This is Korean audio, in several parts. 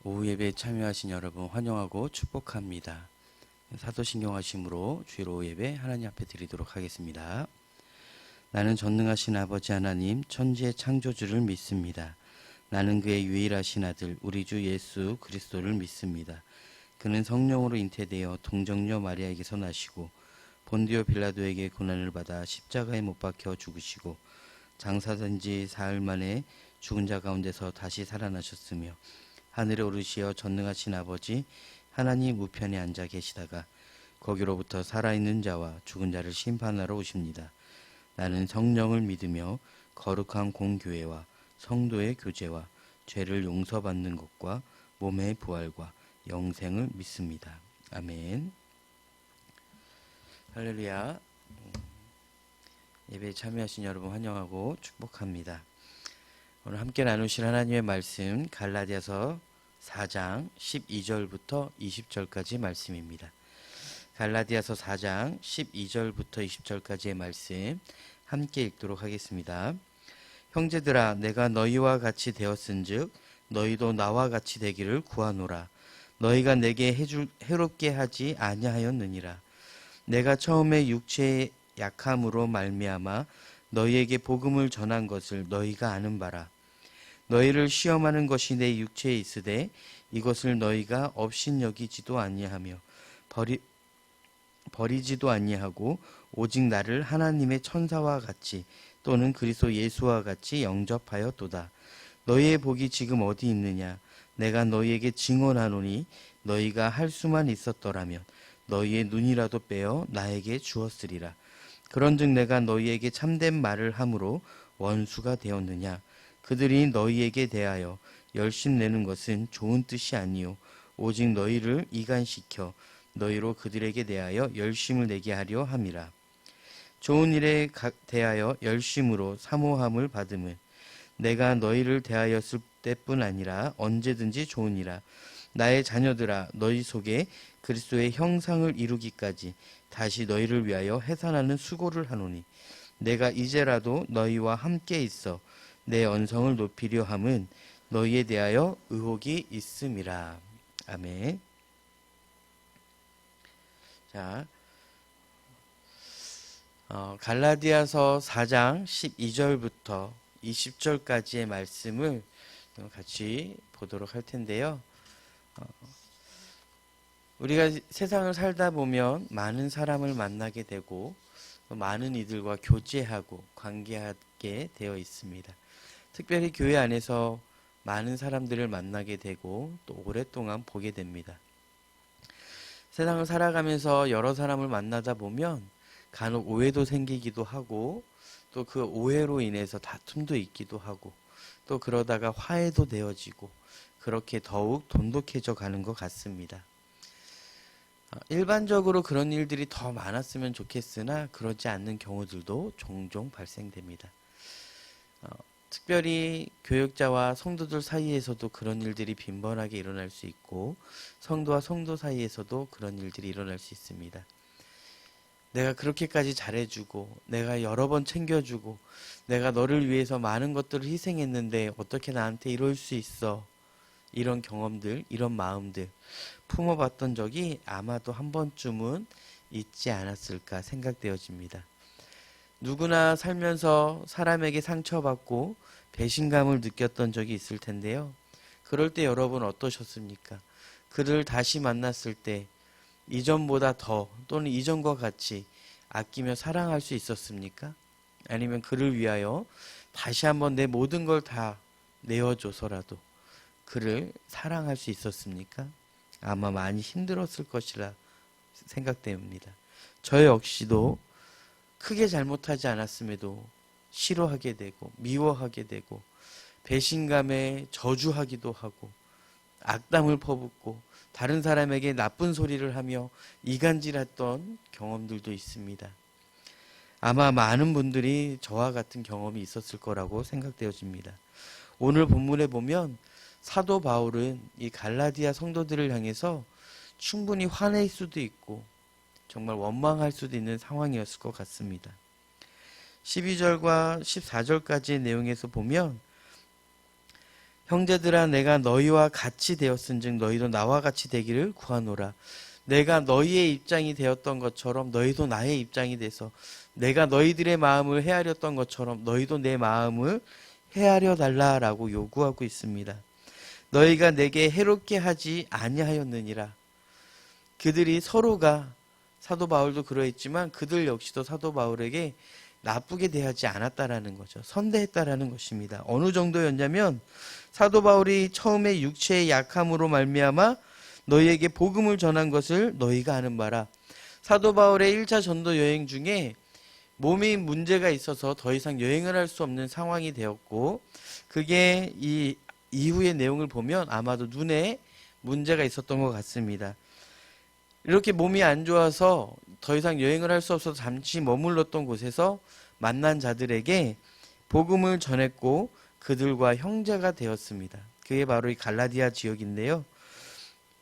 오후 예배에 참여하신 여러분 환영하고 축복합니다. 사도신경 하심으로 주일 오후 예배 하나님 앞에 드리도록 하겠습니다. 나는 전능하신 아버지 하나님 천지의 창조주를 믿습니다. 나는 그의 유일하신 아들 우리 주 예수 그리스도를 믿습니다. 그는 성령으로 잉태되어 동정녀 마리아에게서 나시고 본디오 빌라도에게 고난을 받아 십자가에 못 박혀 죽으시고 장사된 지 사흘 만에 죽은 자 가운데서 다시 살아나셨으며 하늘에 오르시어 전능하신 아버지 하나님 우편에 앉아 계시다가 거기로부터 살아있는 자와 죽은 자를 심판하러 오십니다. 나는 성령을 믿으며 거룩한 공교회와 성도의 교제와 죄를 용서받는 것과 몸의 부활과 영생을 믿습니다. 아멘. 할렐루야. 예배에 참여하신 여러분 환영하고 축복합니다. 오늘 함께 나누실 하나님의 말씀 갈라디아서 4장 12절부터 20절까지 말씀입니다. 갈라디아서 4장 12절부터 20절까지의 말씀 함께 읽도록 하겠습니다. 형제들아 내가 너희와 같이 되었은즉 너희도 나와 같이 되기를 구하노라. 너희가 내게 해롭게 하지 아니하였느니라. 내가 처음에 육체의 약함으로 말미암아 너희에게 복음을 전한 것을 너희가 아는 바라. 너희를 시험하는 것이 내 육체에 있으되 이것을 너희가 업신여기지도 아니하며 버리지도 아니하고 오직 나를 하나님의 천사와 같이 또는 그리스도 예수와 같이 영접하였도다. 너희의 복이 지금 어디 있느냐? 내가 너희에게 증언하노니 너희가 할 수만 있었더라면 너희의 눈이라도 빼어 나에게 주었으리라. 그런즉 내가 너희에게 참된 말을 함으로 원수가 되었느냐? 그들이 너희에게 대하여 열심내는 것은 좋은 뜻이 아니요 오직 너희를 이간시켜 너희로 그들에게 대하여 열심을 내게 하려 함이라. 좋은 일에 대하여 열심으로 사모함을 받음은 내가 너희를 대하였을 때뿐 아니라 언제든지 좋으니라. 나의 자녀들아 너희 속에 그리스도의 형상을 이루기까지 다시 너희를 위하여 해산하는 수고를 하노니 내가 이제라도 너희와 함께 있어 내 언성을 높이려 함은 너희에 대하여 의혹이 있음이라. 아멘. 자, 갈라디아서 4장 12절부터 20절까지의 말씀을 같이 보도록 할 텐데요. 우리가 세상을 살다 보면 많은 사람을 만나게 되고 많은 이들과 교제하고 관계하게 되어 있습니다. 특별히 교회 안에서 많은 사람들을 만나게 되고 또 오랫동안 보게 됩니다. 세상을 살아가면서 여러 사람을 만나다 보면 간혹 오해도 생기기도 하고 또 그 오해로 인해서 다툼도 있기도 하고 또 그러다가 화해도 되어지고 그렇게 더욱 돈독해져 가는 것 같습니다. 일반적으로 그런 일들이 더 많았으면 좋겠으나 그러지 않는 경우들도 종종 발생됩니다. 특별히 교역자와 성도들 사이에서도 그런 일들이 빈번하게 일어날 수 있고 성도와 성도 사이에서도 그런 일들이 일어날 수 있습니다. 내가 그렇게까지 잘해주고 내가 여러 번 챙겨주고 내가 너를 위해서 많은 것들을 희생했는데 어떻게 나한테 이럴 수 있어? 이런 경험들, 이런 마음들 품어봤던 적이 아마도 한 번쯤은 있지 않았을까 생각되어집니다. 누구나 살면서 사람에게 상처받고 배신감을 느꼈던 적이 있을 텐데요. 그럴 때 여러분 어떠셨습니까? 그를 다시 만났을 때 이전보다 더 또는 이전과 같이 아끼며 사랑할 수 있었습니까? 아니면 그를 위하여 다시 한번 내 모든 걸 다 내어줘서라도 그를 사랑할 수 있었습니까? 아마 많이 힘들었을 것이라 생각됩니다. 저 역시도 크게 잘못하지 않았음에도 싫어하게 되고 미워하게 되고 배신감에 저주하기도 하고 악담을 퍼붓고 다른 사람에게 나쁜 소리를 하며 이간질했던 경험들도 있습니다. 아마 많은 분들이 저와 같은 경험이 있었을 거라고 생각되어집니다. 오늘 본문에 보면 사도 바울은 이 갈라디아 성도들을 향해서 충분히 화낼 수도 있고 정말 원망할 수도 있는 상황이었을 것 같습니다. 12절과 14절까지의 내용에서 보면 형제들아 내가 너희와 같이 되었은즉 너희도 나와 같이 되기를 구하노라. 내가 너희의 입장이 되었던 것처럼 너희도 나의 입장이 돼서 내가 너희들의 마음을 헤아렸던 것처럼 너희도 내 마음을 헤아려 달라라고 요구하고 있습니다. 너희가 내게 해롭게 하지 아니하였느니라. 그들이 서로가, 사도 바울도 그러했지만 그들 역시도 사도 바울에게 나쁘게 대하지 않았다라는 거죠. 선대했다라는 것입니다. 어느 정도였냐면 사도 바울이 처음에 육체의 약함으로 말미암아 너희에게 복음을 전한 것을 너희가 아는 바라. 사도 바울의 1차 전도 여행 중에 몸이 문제가 있어서 더 이상 여행을 할 수 없는 상황이 되었고, 그게 이 이후의 내용을 보면 아마도 눈에 문제가 있었던 것 같습니다. 이렇게 몸이 안 좋아서 더 이상 여행을 할 수 없어서 잠시 머물렀던 곳에서 만난 자들에게 복음을 전했고 그들과 형제가 되었습니다. 그게 바로 이 갈라디아 지역인데요.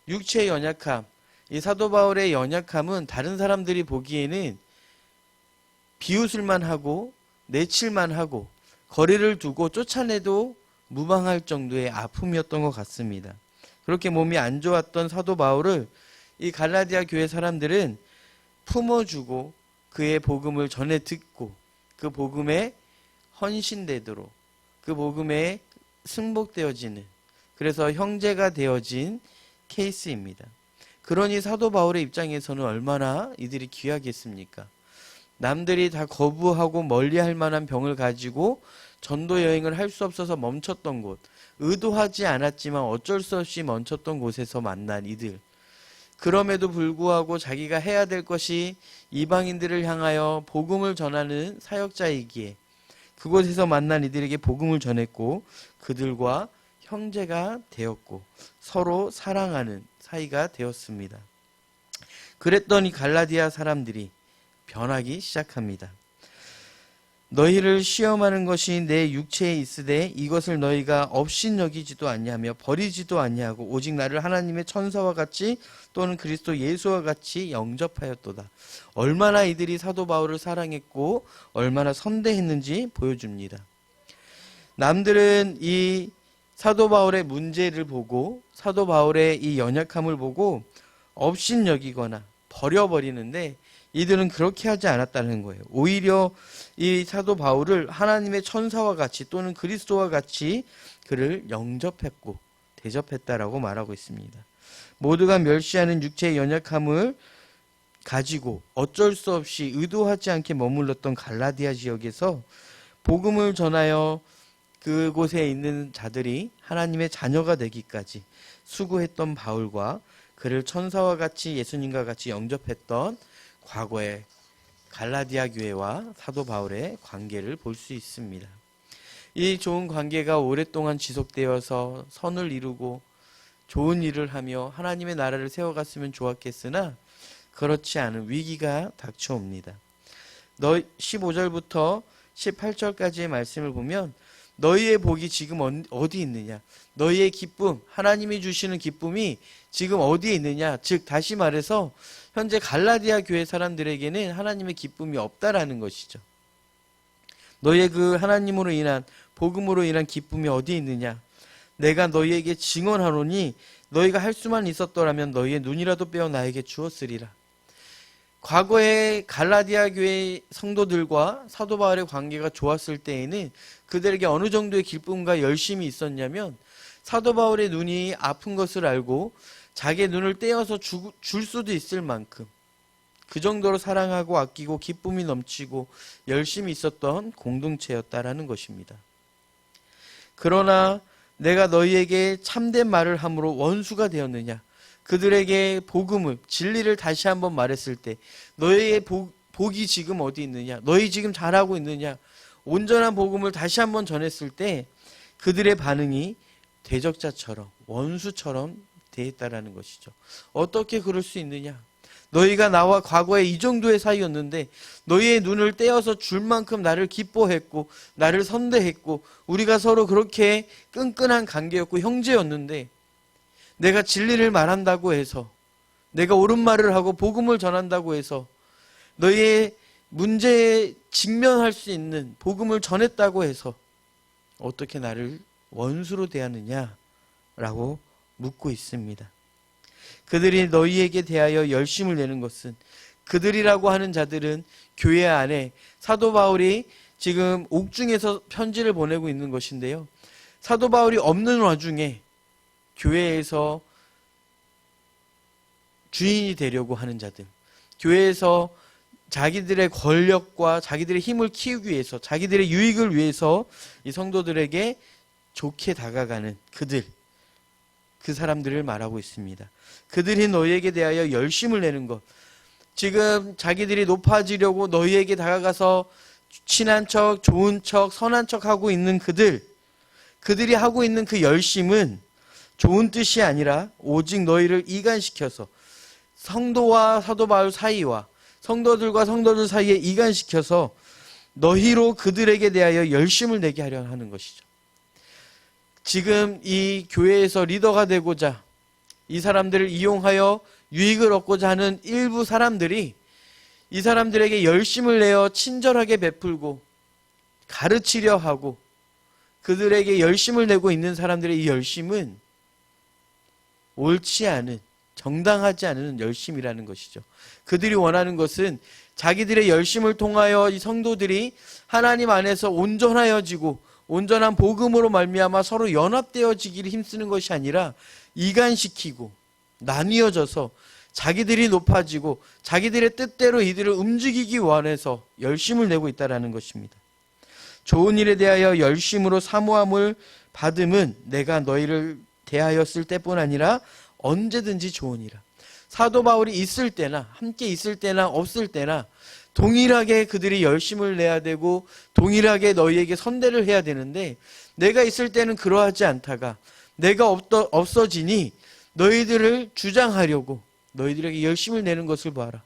육체의 연약함, 이 사도 바울의 연약함은 다른 사람들이 보기에는 비웃을만 하고 내칠만 하고 거리를 두고 쫓아내도 무방할 정도의 아픔이었던 것 같습니다. 그렇게 몸이 안 좋았던 사도 바울을 이 갈라디아 교회 사람들은 품어주고 그의 복음을 전해 듣고 그 복음에 헌신되도록 그 복음에 승복되어지는, 그래서 형제가 되어진 케이스입니다. 그러니 사도 바울의 입장에서는 얼마나 이들이 귀하겠습니까? 남들이 다 거부하고 멀리할 만한 병을 가지고 전도 여행을 할 수 없어서 멈췄던 곳, 의도하지 않았지만 어쩔 수 없이 멈췄던 곳에서 만난 이들, 그럼에도 불구하고 자기가 해야 될 것이 이방인들을 향하여 복음을 전하는 사역자이기에 그곳에서 만난 이들에게 복음을 전했고 그들과 형제가 되었고 서로 사랑하는 사이가 되었습니다. 그랬더니 갈라디아 사람들이 변하기 시작합니다. 너희를 시험하는 것이 내 육체에 있으되 이것을 너희가 업신여기지도 아니하며 버리지도 아니하고 오직 나를 하나님의 천사와 같이 또는 그리스도 예수와 같이 영접하였도다. 얼마나 이들이 사도 바울을 사랑했고 얼마나 선대했는지 보여줍니다. 남들은 이 사도 바울의 문제를 보고 사도 바울의 이 연약함을 보고 업신여기거나 버려버리는데 이들은 그렇게 하지 않았다는 거예요. 오히려 이 사도 바울을 하나님의 천사와 같이 또는 그리스도와 같이 그를 영접했고 대접했다라고 말하고 있습니다. 모두가 멸시하는 육체의 연약함을 가지고 어쩔 수 없이 의도하지 않게 머물렀던 갈라디아 지역에서 복음을 전하여 그곳에 있는 자들이 하나님의 자녀가 되기까지 수고했던 바울과 그를 천사와 같이 예수님과 같이 영접했던 과거의 갈라디아 교회와 사도 바울의 관계를 볼 수 있습니다. 이 좋은 관계가 오랫동안 지속되어서 선을 이루고 좋은 일을 하며 하나님의 나라를 세워갔으면 좋았겠으나 그렇지 않은 위기가 닥쳐옵니다. 15절부터 18절까지의 말씀을 보면 너희의 복이 지금 어디 있느냐? 너희의 기쁨, 하나님이 주시는 기쁨이 지금 어디에 있느냐? 즉 다시 말해서 현재 갈라디아 교회 사람들에게는 하나님의 기쁨이 없다라는 것이죠. 너희의 그 하나님으로 인한 복음으로 인한 기쁨이 어디에 있느냐? 내가 너희에게 증언하노니 너희가 할 수만 있었더라면 너희의 눈이라도 빼어 나에게 주었으리라. 과거에 갈라디아 교회 성도들과 사도 바울의 관계가 좋았을 때에는 그들에게 어느 정도의 기쁨과 열심이 있었냐면 사도 바울의 눈이 아픈 것을 알고 자기의 눈을 떼어서 줄 수도 있을 만큼 그 정도로 사랑하고 아끼고 기쁨이 넘치고 열심히 있었던 공동체였다라는 것입니다. 그러나 내가 너희에게 참된 말을 함으로 원수가 되었느냐? 그들에게 복음을, 진리를 다시 한번 말했을 때 너희의 복이 지금 어디 있느냐? 너희 지금 잘하고 있느냐? 온전한 복음을 다시 한번 전했을 때 그들의 반응이 대적자처럼 원수처럼 되었다라는 것이죠. 어떻게 그럴 수 있느냐? 너희가 나와 과거에 이 정도의 사이였는데 너희의 눈을 떼어서 줄 만큼 나를 기뻐했고 나를 선대했고 우리가 서로 그렇게 끈끈한 관계였고 형제였는데 내가 진리를 말한다고 해서 내가 옳은 말을 하고 복음을 전한다고 해서 너희의 문제에 직면할 수 있는 복음을 전했다고 해서 어떻게 나를 원수로 대하느냐라고 묻고 있습니다. 그들이 너희에게 대하여 열심을 내는 것은, 그들이라고 하는 자들은 교회 안에 사도 바울이 지금 옥중에서 편지를 보내고 있는 것인데요. 사도 바울이 없는 와중에 교회에서 주인이 되려고 하는 자들, 교회에서 자기들의 권력과 자기들의 힘을 키우기 위해서, 자기들의 유익을 위해서 이 성도들에게 좋게 다가가는 그들, 그 사람들을 말하고 있습니다. 그들이 너희에게 대하여 열심을 내는 것, 지금 자기들이 높아지려고 너희에게 다가가서 친한 척, 좋은 척, 선한 척 하고 있는 그들이 하고 있는 그 열심은 좋은 뜻이 아니라 오직 너희를 이간시켜서, 성도와 사도 바울 사이와 성도들과 성도들 사이에 이간시켜서 너희로 그들에게 대하여 열심을 내게 하려 하는 것이죠. 지금 이 교회에서 리더가 되고자, 이 사람들을 이용하여 유익을 얻고자 하는 일부 사람들이 이 사람들에게 열심을 내어 친절하게 베풀고 가르치려 하고 그들에게 열심을 내고 있는 사람들의 이 열심은 옳지 않은, 정당하지 않은 열심이라는 것이죠. 그들이 원하는 것은 자기들의 열심을 통하여 이 성도들이 하나님 안에서 온전하여지고 온전한 복음으로 말미암아 서로 연합되어지기를 힘쓰는 것이 아니라 이간시키고 나뉘어져서 자기들이 높아지고 자기들의 뜻대로 이들을 움직이기 원해서 열심을 내고 있다는 것입니다. 좋은 일에 대하여 열심으로 사모함을 받음은 내가 너희를 대하였을 때뿐 아니라 언제든지 좋으니라. 사도 바울이 있을 때나 함께 있을 때나 없을 때나 동일하게 그들이 열심을 내야 되고 동일하게 너희에게 선대를 해야 되는데, 내가 있을 때는 그러하지 않다가 내가 없어지니 너희들을 주장하려고 너희들에게 열심을 내는 것을 봐라.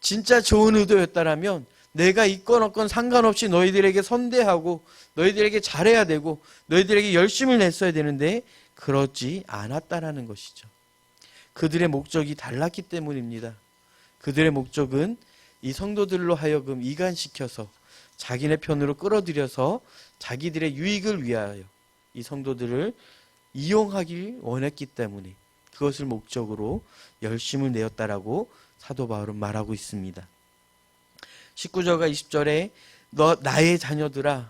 진짜 좋은 의도였다라면 내가 있건 없건 상관없이 너희들에게 선대하고 너희들에게 잘해야 되고 너희들에게 열심을 냈어야 되는데 그러지 않았다라는 것이죠. 그들의 목적이 달랐기 때문입니다. 그들의 목적은 이 성도들로 하여금 이간시켜서 자기네 편으로 끌어들여서 자기들의 유익을 위하여 이 성도들을 이용하길 원했기 때문에 그것을 목적으로 열심을 내었다라고 사도 바울은 말하고 있습니다. 19절과 20절에 나의 자녀들아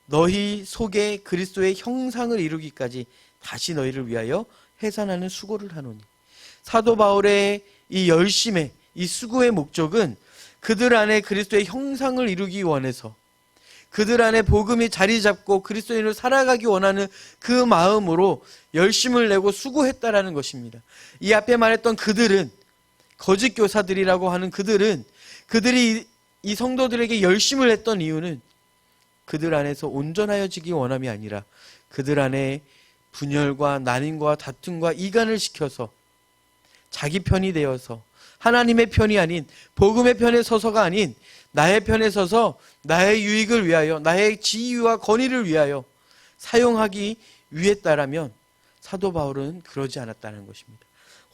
너희 속에 그리스도의 형상을 이루기까지 다시 너희를 위하여 해산하는 수고를 하노니, 사도 바울의 이 열심의 이 수고의 목적은 그들 안에 그리스도의 형상을 이루기 원해서 그들 안에 복음이 자리 잡고 그리스도인으로 살아가기 원하는 그 마음으로 열심을 내고 수고했다라는 것입니다. 이 앞에 말했던 그들은, 거짓 교사들이라고 하는 그들이 이 성도들에게 열심을 했던 이유는 그들 안에서 온전하여지기 원함이 아니라 그들 안에 분열과 난임과 다툼과 이간을 시켜서 자기 편이 되어서 하나님의 편이 아닌 복음의 편에 서서가 아닌 나의 편에 서서 나의 유익을 위하여 나의 지위와 권위를 위하여 사용하기 위했다라면 사도 바울은 그러지 않았다는 것입니다.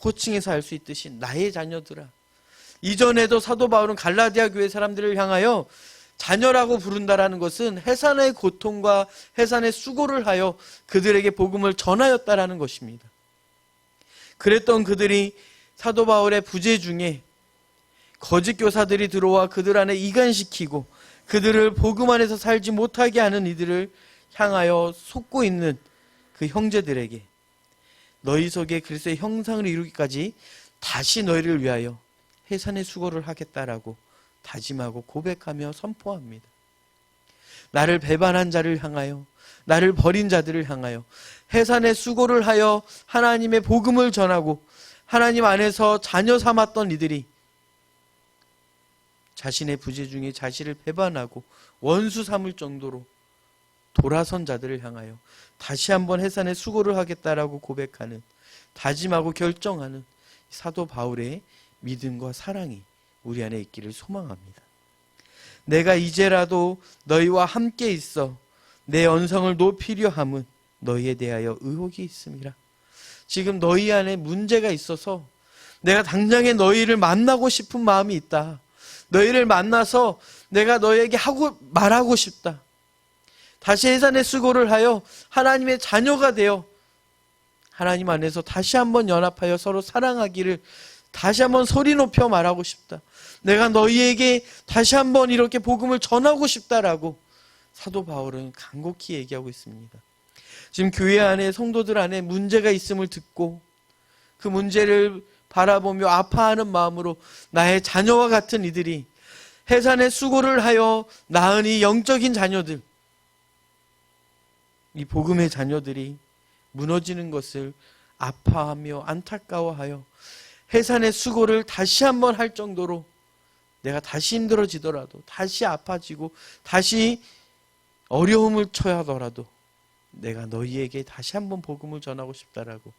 호칭에서 알 수 있듯이 나의 자녀들아. 이전에도 사도 바울은 갈라디아 교회 사람들을 향하여 자녀라고 부른다라는 것은 해산의 고통과 해산의 수고를 하여 그들에게 복음을 전하였다라는 것입니다. 그랬던 그들이 사도 바울의 부재 중에 거짓 교사들이 들어와 그들 안에 이간시키고 그들을 복음 안에서 살지 못하게 하는 이들을 향하여 속고 있는 그 형제들에게 너희 속에 그리스도의 형상을 이루기까지 다시 너희를 위하여 해산의 수고를 하겠다라고 다짐하고 고백하며 선포합니다. 나를 배반한 자를 향하여, 나를 버린 자들을 향하여 해산의 수고를 하여 하나님의 복음을 전하고 하나님 안에서 자녀 삼았던 이들이 자신의 부재 중에 자신을 배반하고 원수 삼을 정도로 돌아선 자들을 향하여 다시 한번 해산의 수고를 하겠다라고 고백하는, 다짐하고 결정하는 사도 바울의 믿음과 사랑이 우리 안에 있기를 소망합니다. 내가 이제라도 너희와 함께 있어 내 언성을 높이려 함은 너희에 대하여 의혹이 있음이라. 지금 너희 안에 문제가 있어서 내가 당장에 너희를 만나고 싶은 마음이 있다. 너희를 만나서 내가 너희에게 말하고 싶다. 다시 해산의 수고를 하여 하나님의 자녀가 되어 하나님 안에서 다시 한번 연합하여 서로 사랑하기를 다시 한번 소리 높여 말하고 싶다. 내가 너희에게 다시 한번 이렇게 복음을 전하고 싶다라고 사도 바울은 간곡히 얘기하고 있습니다. 지금 교회 안에 성도들 안에 문제가 있음을 듣고 그 문제를 바라보며 아파하는 마음으로 나의 자녀와 같은 이들이 해산의 수고를 하여 낳은 이 영적인 자녀들, 이 복음의 자녀들이 무너지는 것을 아파하며 안타까워하여 해산의 수고를 다시 한번 할 정도로 내가 다시 힘들어지더라도 다시 아파지고 다시 어려움을 처하더라도 내가 너희에게 다시 한번 복음을 전하고 싶다라고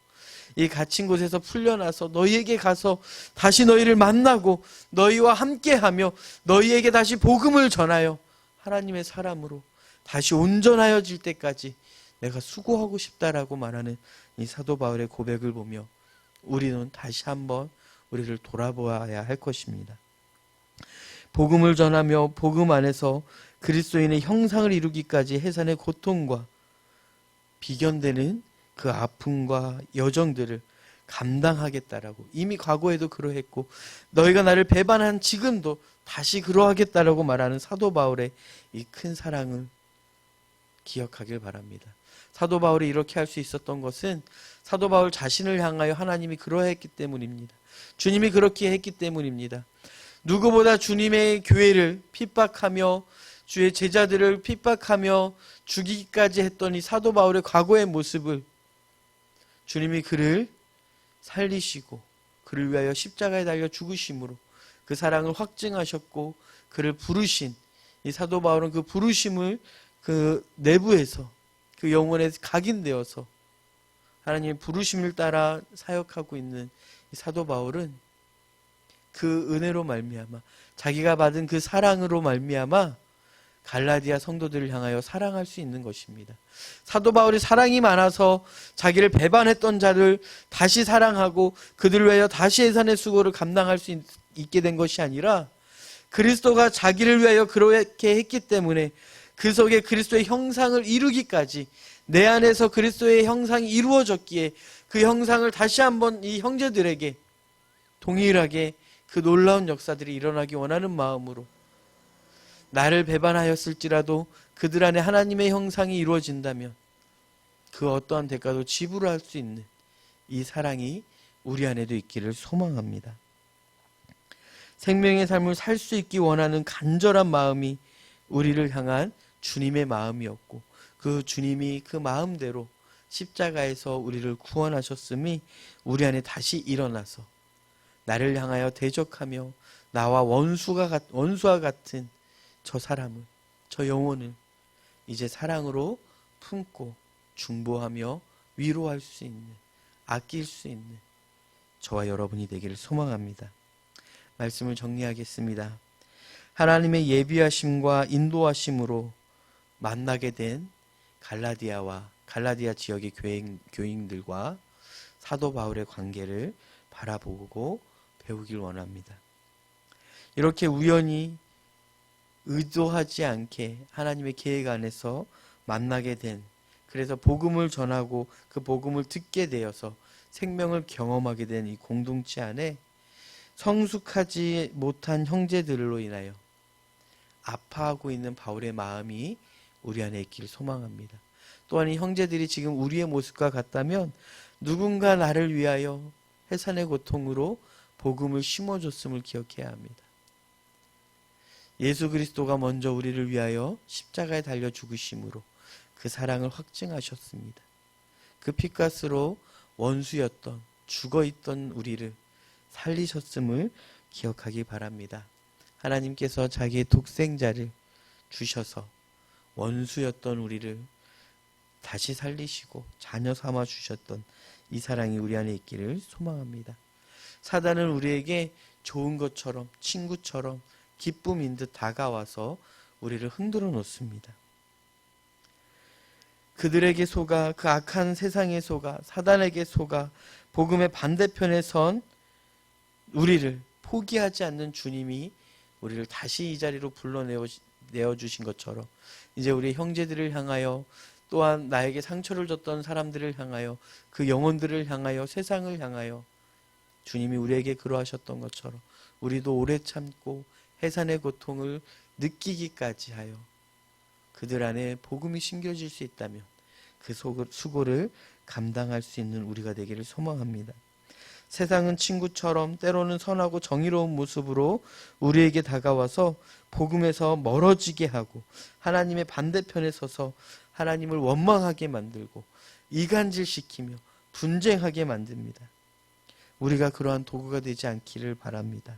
이 갇힌 곳에서 풀려나서 너희에게 가서 다시 너희를 만나고 너희와 함께하며 너희에게 다시 복음을 전하여 하나님의 사람으로 다시 온전하여질 때까지 내가 수고하고 싶다라고 말하는 이 사도 바울의 고백을 보며 우리는 다시 한번 우리를 돌아보아야 할 것입니다. 복음을 전하며 복음 안에서 그리스도인의 형상을 이루기까지 해산의 고통과 비견되는 그 아픔과 여정들을 감당하겠다라고 이미 과거에도 그러했고 너희가 나를 배반한 지금도 다시 그러하겠다라고 말하는 사도 바울의 이 큰 사랑을 기억하길 바랍니다. 사도 바울이 이렇게 할 수 있었던 것은 사도 바울 자신을 향하여 하나님이 그러했기 때문입니다. 주님이 그렇게 했기 때문입니다. 누구보다 주님의 교회를 핍박하며 주의 제자들을 핍박하며 죽이기까지 했던 이 사도 바울의 과거의 모습을 주님이 그를 살리시고 그를 위하여 십자가에 달려 죽으심으로 그 사랑을 확증하셨고 그를 부르신 이 사도 바울은 그 부르심을 그 내부에서 그 영혼에 각인되어서 하나님의 부르심을 따라 사역하고 있는 이 사도 바울은 그 은혜로 말미암아 자기가 받은 그 사랑으로 말미암아 갈라디아 성도들을 향하여 사랑할 수 있는 것입니다. 사도 바울이 사랑이 많아서 자기를 배반했던 자를 다시 사랑하고 그들을 위하여 다시 해산의 수고를 감당할 수 있게 된 것이 아니라 그리스도가 자기를 위하여 그렇게 했기 때문에 그 속에 그리스도의 형상을 이루기까지 내 안에서 그리스도의 형상이 이루어졌기에 그 형상을 다시 한번 이 형제들에게 동일하게 그 놀라운 역사들이 일어나기 원하는 마음으로 나를 배반하였을지라도 그들 안에 하나님의 형상이 이루어진다면 그 어떠한 대가도 지불할 수 있는 이 사랑이 우리 안에도 있기를 소망합니다. 생명의 삶을 살 수 있기 원하는 간절한 마음이 우리를 향한 주님의 마음이었고 그 주님이 그 마음대로 십자가에서 우리를 구원하셨음이 우리 안에 다시 일어나서 나를 향하여 대적하며 나와 원수와 같은 저 사람을, 저 영혼을 이제 사랑으로 품고 중보하며 위로할 수 있는, 아낄 수 있는 저와 여러분이 되기를 소망합니다. 말씀을 정리하겠습니다. 하나님의 예비하심과 인도하심으로 만나게 된 갈라디아 지역의 교인들과 사도 바울의 관계를 바라보고 배우길 원합니다. 이렇게 우연히 의도하지 않게 하나님의 계획 안에서 만나게 된, 그래서 복음을 전하고 그 복음을 듣게 되어서 생명을 경험하게 된 이 공동체 안에 성숙하지 못한 형제들로 인하여 아파하고 있는 바울의 마음이 우리 안에 있기를 소망합니다. 또한 이 형제들이 지금 우리의 모습과 같다면 누군가 나를 위하여 해산의 고통으로 복음을 심어줬음을 기억해야 합니다. 예수 그리스도가 먼저 우리를 위하여 십자가에 달려 죽으심으로 그 사랑을 확증하셨습니다. 그 피값으로 원수였던 죽어있던 우리를 살리셨음을 기억하기 바랍니다. 하나님께서 자기의 독생자를 주셔서 원수였던 우리를 다시 살리시고 자녀 삼아 주셨던 이 사랑이 우리 안에 있기를 소망합니다. 사단은 우리에게 좋은 것처럼 친구처럼 기쁨인 듯 다가와서 우리를 흔들어 놓습니다. 그들에게 속아 그 악한 세상에 속아 사단에게 속아 복음의 반대편에 선 우리를 포기하지 않는 주님이 우리를 다시 이 자리로 불러내어 내어주신 것처럼 이제 우리 형제들을 향하여 또한 나에게 상처를 줬던 사람들을 향하여 그 영혼들을 향하여 세상을 향하여 주님이 우리에게 그러하셨던 것처럼 우리도 오래 참고 해산의 고통을 느끼기까지 하여 그들 안에 복음이 심겨질 수 있다면 그 수고를 감당할 수 있는 우리가 되기를 소망합니다. 세상은 친구처럼 때로는 선하고 정의로운 모습으로 우리에게 다가와서 복음에서 멀어지게 하고 하나님의 반대편에 서서 하나님을 원망하게 만들고 이간질시키며 분쟁하게 만듭니다. 우리가 그러한 도구가 되지 않기를 바랍니다.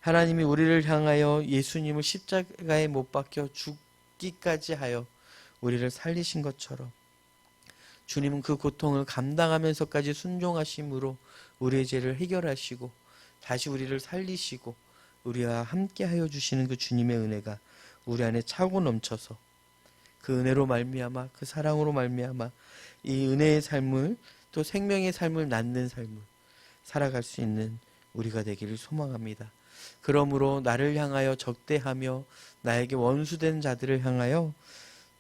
하나님이 우리를 향하여 예수님을 십자가에 못 박혀 죽기까지 하여 우리를 살리신 것처럼 주님은 그 고통을 감당하면서까지 순종하심으로 우리의 죄를 해결하시고 다시 우리를 살리시고 우리와 함께 하여 주시는 그 주님의 은혜가 우리 안에 차고 넘쳐서 그 은혜로 말미암아 그 사랑으로 말미암아 이 은혜의 삶을 또 생명의 삶을 낳는 삶을 살아갈 수 있는 우리가 되기를 소망합니다. 그러므로 나를 향하여 적대하며 나에게 원수된 자들을 향하여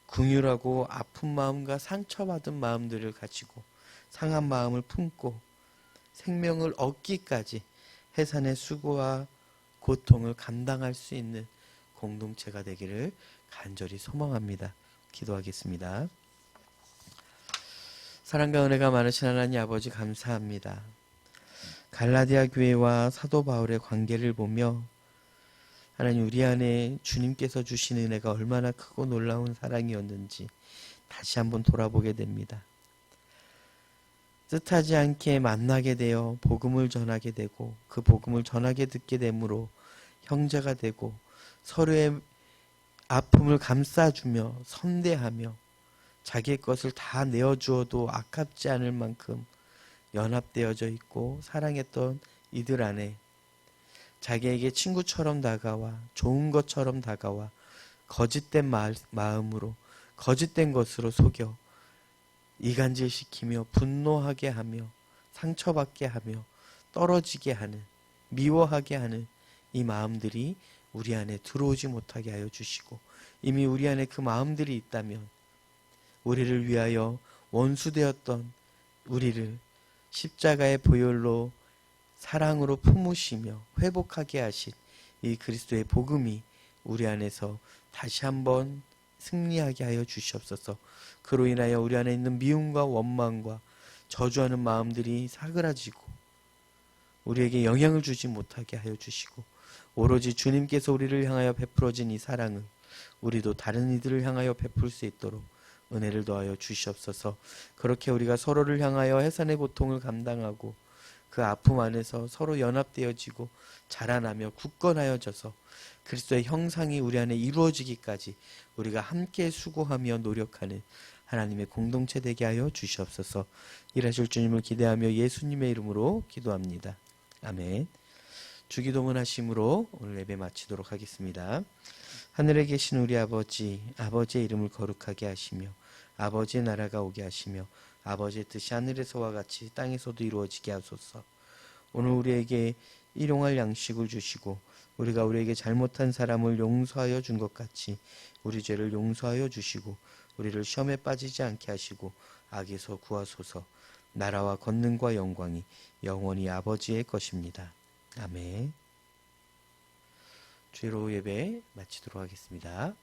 긍휼하고 아픈 마음과 상처받은 마음들을 가지고 상한 마음을 품고 생명을 얻기까지 해산의 수고와 고통을 감당할 수 있는 공동체가 되기를 간절히 소망합니다. 기도하겠습니다. 사랑과 은혜가 많으신 하나님 아버지 감사합니다. 갈라디아 교회와 사도 바울의 관계를 보며 하나님 우리 안에 주님께서 주신 은혜가 얼마나 크고 놀라운 사랑이었는지 다시 한번 돌아보게 됩니다. 뜻하지 않게 만나게 되어 복음을 전하게 되고 그 복음을 전하게 듣게 되므로 형제가 되고 서로의 아픔을 감싸주며 선대하며 자기의 것을 다 내어주어도 아깝지 않을 만큼 연합되어져 있고 사랑했던 이들 안에 자기에게 친구처럼 다가와 좋은 것처럼 다가와 거짓된 마음으로 거짓된 것으로 속여 이간질시키며 분노하게 하며 상처받게 하며 떨어지게 하는 미워하게 하는 이 마음들이 우리 안에 들어오지 못하게 하여 주시고 이미 우리 안에 그 마음들이 있다면 우리를 위하여 원수되었던 우리를 십자가의 보혈로 사랑으로 품으시며 회복하게 하신 이 그리스도의 복음이 우리 안에서 다시 한번 승리하게 하여 주시옵소서. 그로 인하여 우리 안에 있는 미움과 원망과 저주하는 마음들이 사그라지고 우리에게 영향을 주지 못하게 하여 주시고 오로지 주님께서 우리를 향하여 베풀어진 이 사랑을 우리도 다른 이들을 향하여 베풀 수 있도록 은혜를 더하여 주시옵소서. 그렇게 우리가 서로를 향하여 해산의 고통을 감당하고 그 아픔 안에서 서로 연합되어지고 자라나며 굳건하여져서 그리스도의 형상이 우리 안에 이루어지기까지 우리가 함께 수고하며 노력하는 하나님의 공동체 되게 하여 주시옵소서. 일하실 주님을 기대하며 예수님의 이름으로 기도합니다. 아멘. 주기도문 하심으로 오늘 예배 마치도록 하겠습니다. 하늘에 계신 우리 아버지, 아버지의 이름을 거룩하게 하시며 아버지의 나라가 오게 하시며 아버지의 뜻이 하늘에서와 같이 땅에서도 이루어지게 하소서. 오늘 우리에게 일용할 양식을 주시고 우리가 우리에게 잘못한 사람을 용서하여 준 것 같이 우리 죄를 용서하여 주시고 우리를 시험에 빠지지 않게 하시고 악에서 구하소서. 나라와 권능과 영광이 영원히 아버지의 것입니다. 아멘. 주일오후 예배 마치도록 하겠습니다.